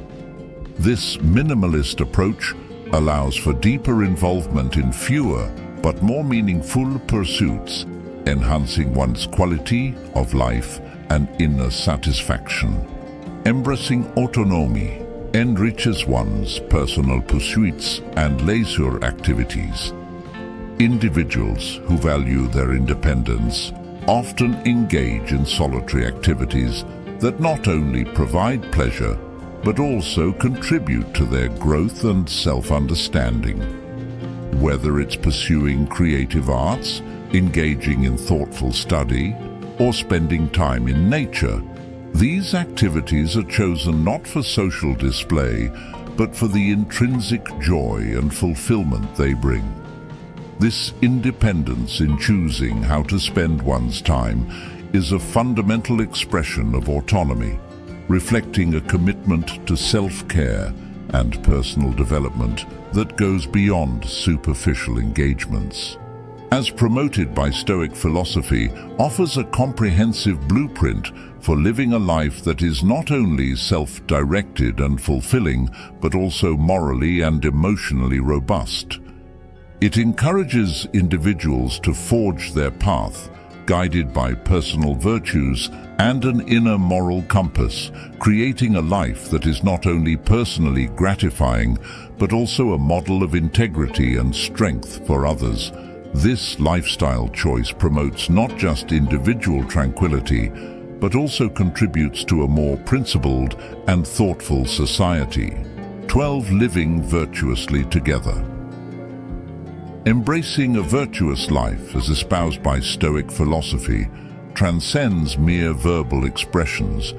This minimalist approach allows for deeper involvement in fewer but more meaningful pursuits, enhancing one's quality of life and inner satisfaction. Embracing autonomy enriches one's personal pursuits and leisure activities. Individuals who value their independence often engage in solitary activities that not only provide pleasure, but also contribute to their growth and self-understanding. Whether it's pursuing creative arts, engaging in thoughtful study, or spending time in nature, these activities are chosen not for social display, but for the intrinsic joy and fulfillment they bring. This independence in choosing how to spend one's time is a fundamental expression of autonomy, reflecting a commitment to self-care and personal development that goes beyond superficial engagements. As promoted by Stoic philosophy, offers a comprehensive blueprint for living a life that is not only self-directed and fulfilling, but also morally and emotionally robust. It encourages individuals to forge their path, guided by personal virtues and an inner moral compass, creating a life that is not only personally gratifying, but also a model of integrity and strength for others. This lifestyle choice promotes not just individual tranquility, but also contributes to a more principled and thoughtful society. 12. Living virtuously together. Embracing a virtuous life, as espoused by Stoic philosophy, transcends mere verbal expressions.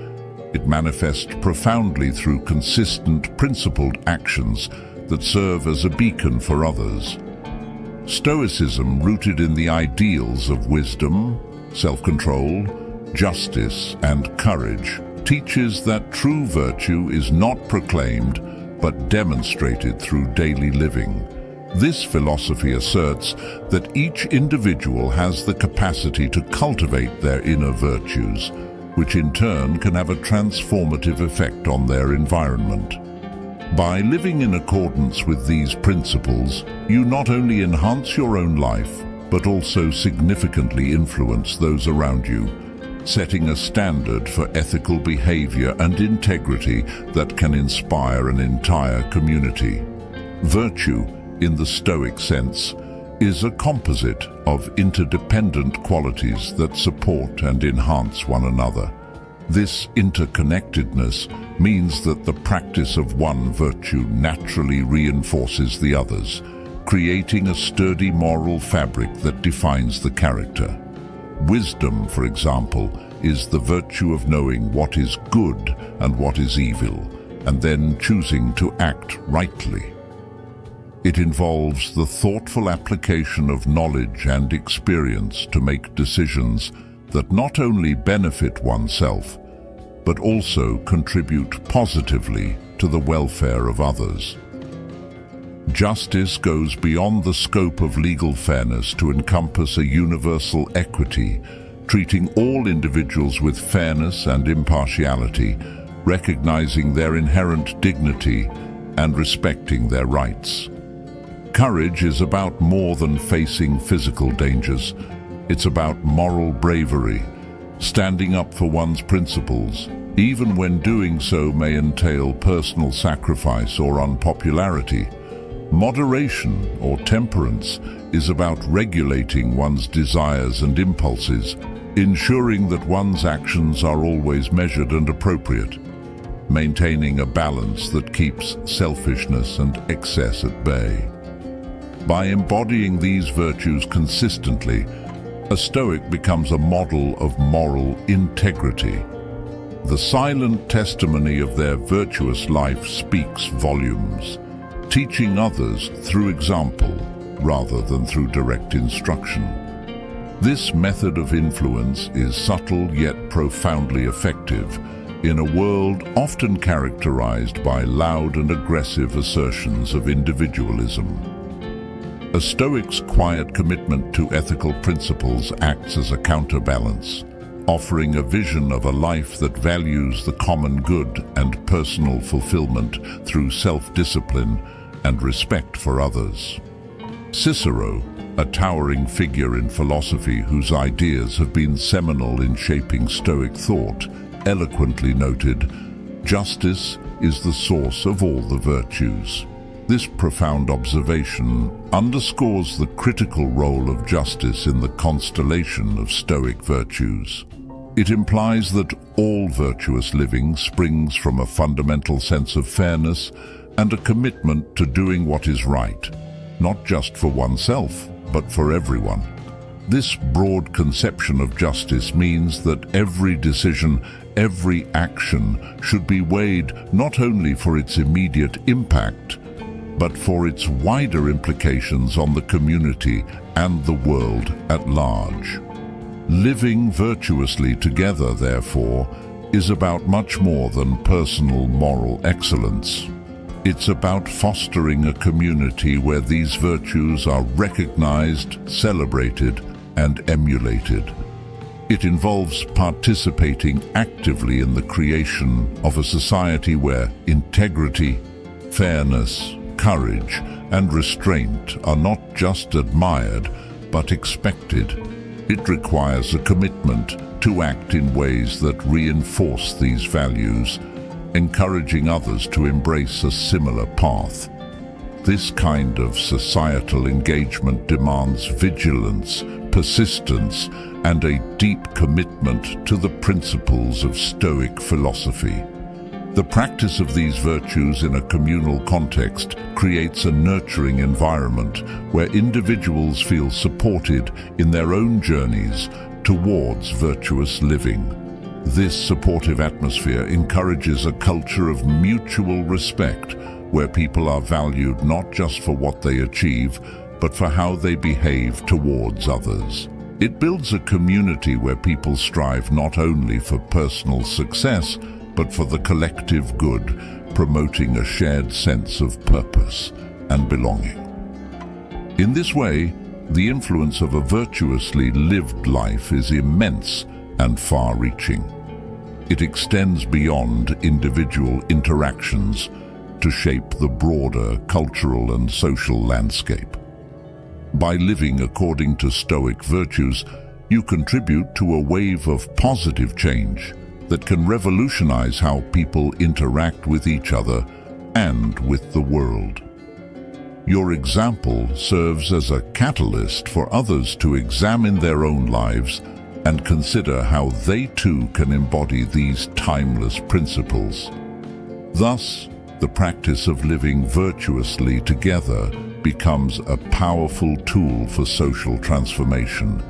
It manifests profoundly through consistent, principled actions that serve as a beacon for others. Stoicism, rooted in the ideals of wisdom, self-control, justice, and courage, teaches that true virtue is not proclaimed but demonstrated through daily living. This philosophy asserts that each individual has the capacity to cultivate their inner virtues, which in turn can have a transformative effect on their environment. By living in accordance with these principles, you not only enhance your own life, but also significantly influence those around you, setting a standard for ethical behavior and integrity that can inspire an entire community. Virtue, in the Stoic sense, is a composite of interdependent qualities that support and enhance one another. This interconnectedness means that the practice of one virtue naturally reinforces the others, creating a sturdy moral fabric that defines the character. Wisdom, for example, is the virtue of knowing what is good and what is evil, and then choosing to act rightly. It involves the thoughtful application of knowledge and experience to make decisions that not only benefit oneself, but also contribute positively to the welfare of others. Justice goes beyond the scope of legal fairness to encompass a universal equity, treating all individuals with fairness and impartiality, recognizing their inherent dignity and respecting their rights. Courage is about more than facing physical dangers. It's about moral bravery, standing up for one's principles, even when doing so may entail personal sacrifice or unpopularity. Moderation, or temperance, is about regulating one's desires and impulses, ensuring that one's actions are always measured and appropriate, maintaining a balance that keeps selfishness and excess at bay. By embodying these virtues consistently, a Stoic becomes a model of moral integrity. The silent testimony of their virtuous life speaks volumes, teaching others through example rather than through direct instruction. This method of influence is subtle yet profoundly effective in a world often characterized by loud and aggressive assertions of individualism. A Stoic's quiet commitment to ethical principles acts as a counterbalance, offering a vision of a life that values the common good and personal fulfillment through self-discipline and respect for others. Cicero, a towering figure in philosophy whose ideas have been seminal in shaping Stoic thought, eloquently noted, "Justice is the source of all the virtues." This profound observation underscores the critical role of justice in the constellation of Stoic virtues. It implies that all virtuous living springs from a fundamental sense of fairness and a commitment to doing what is right, not just for oneself, but for everyone. This broad conception of justice means that every decision, every action should be weighed not only for its immediate impact, but for its wider implications on the community and the world at large. Living virtuously together, therefore, is about much more than personal moral excellence. It's about fostering a community where these virtues are recognized, celebrated, and emulated. It involves participating actively in the creation of a society where integrity, fairness, courage, and restraint are not just admired, but expected. It requires a commitment to act in ways that reinforce these values, encouraging others to embrace a similar path. This kind of societal engagement demands vigilance, persistence, and a deep commitment to the principles of Stoic philosophy. The practice of these virtues in a communal context creates a nurturing environment where individuals feel supported in their own journeys towards virtuous living. This supportive atmosphere encourages a culture of mutual respect, where people are valued not just for what they achieve, but for how they behave towards others. It builds a community where people strive not only for personal success, but for the collective good, promoting a shared sense of purpose and belonging. In this way, the influence of a virtuously lived life is immense and far-reaching. It extends beyond individual interactions to shape the broader cultural and social landscape. By living according to Stoic virtues, you contribute to a wave of positive change that can revolutionize how people interact with each other and with the world. Your example serves as a catalyst for others to examine their own lives and consider how they too can embody these timeless principles. Thus, the practice of living virtuously together becomes a powerful tool for social transformation,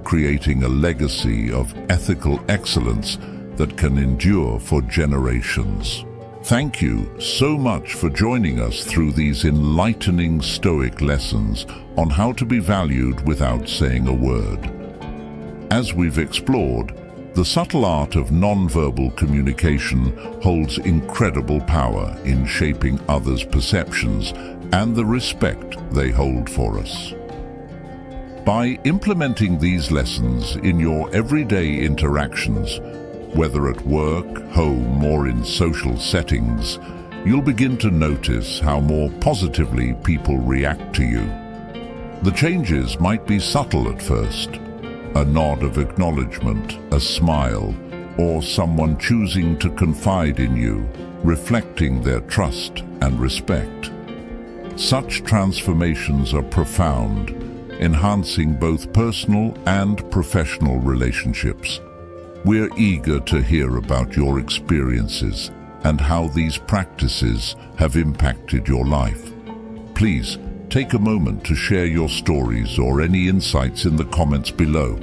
creating a legacy of ethical excellence that can endure for generations. Thank you so much for joining us through these enlightening Stoic lessons on how to be valued without saying a word. As we've explored, the subtle art of nonverbal communication holds incredible power in shaping others' perceptions and the respect they hold for us. By implementing these lessons in your everyday interactions, whether at work, home, or in social settings, you'll begin to notice how more positively people react to you. The changes might be subtle at first: a nod of acknowledgement, a smile, or someone choosing to confide in you, reflecting their trust and respect. Such transformations are profound, enhancing both personal and professional relationships. We're eager to hear about your experiences and how these practices have impacted your life. Please take a moment to share your stories or any insights in the comments below.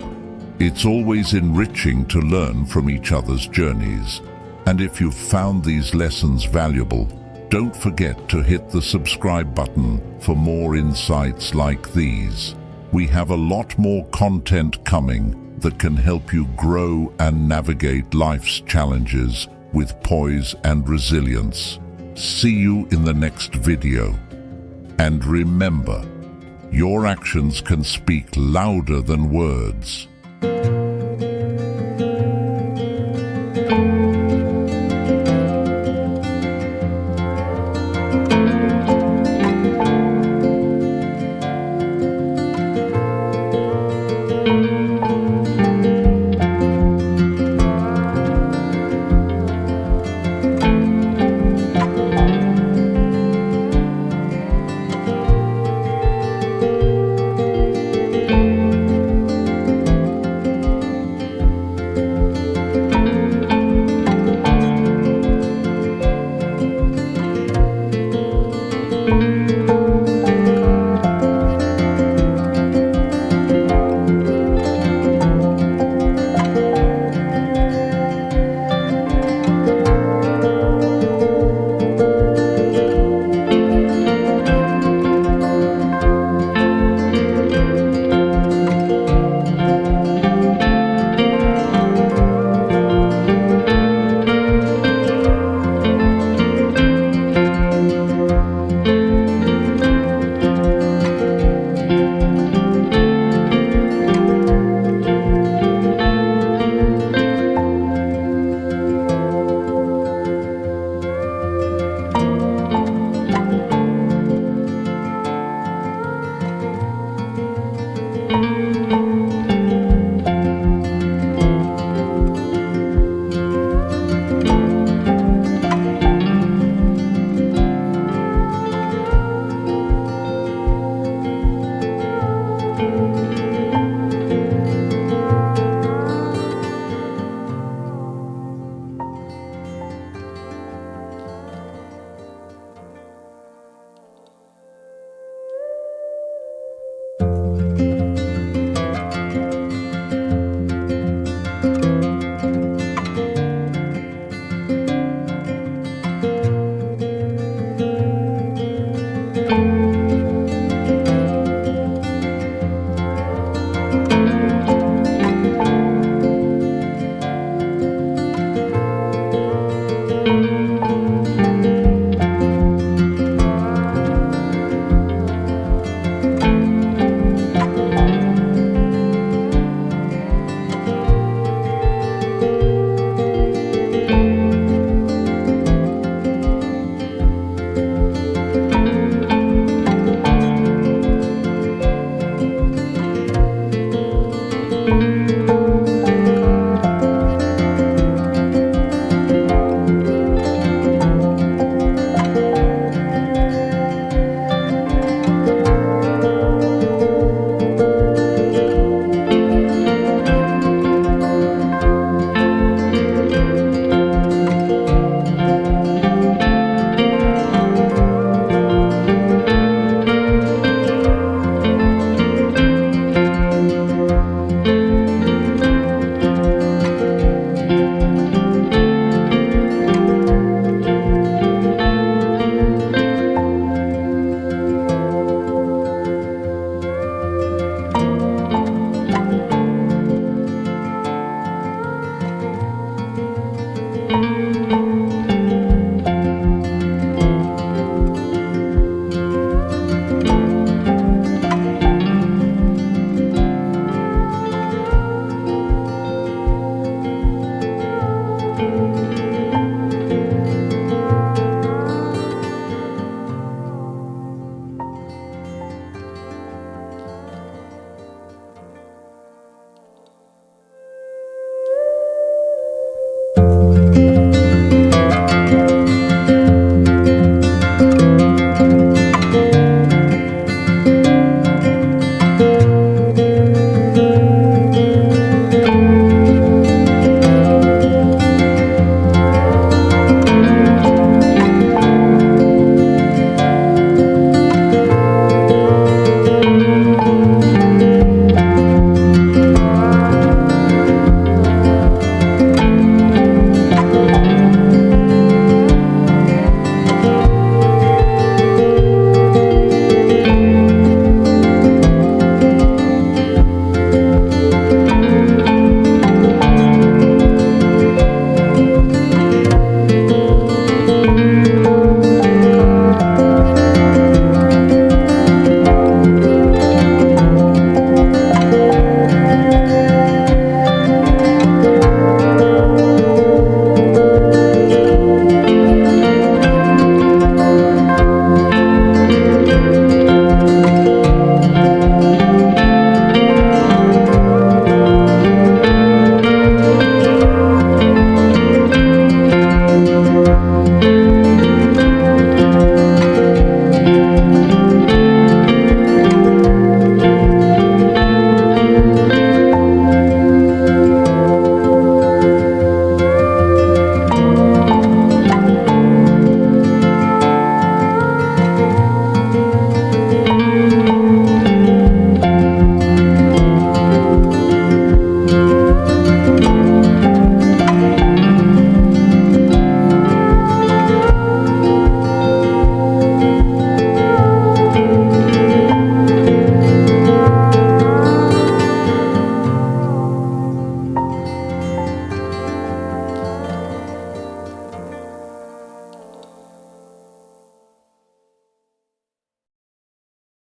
It's always enriching to learn from each other's journeys. And if you've found these lessons valuable, don't forget to hit the subscribe button for more insights like these. We have a lot more content coming that can help you grow and navigate life's challenges with poise and resilience. See you in the next video. And remember, your actions can speak louder than words.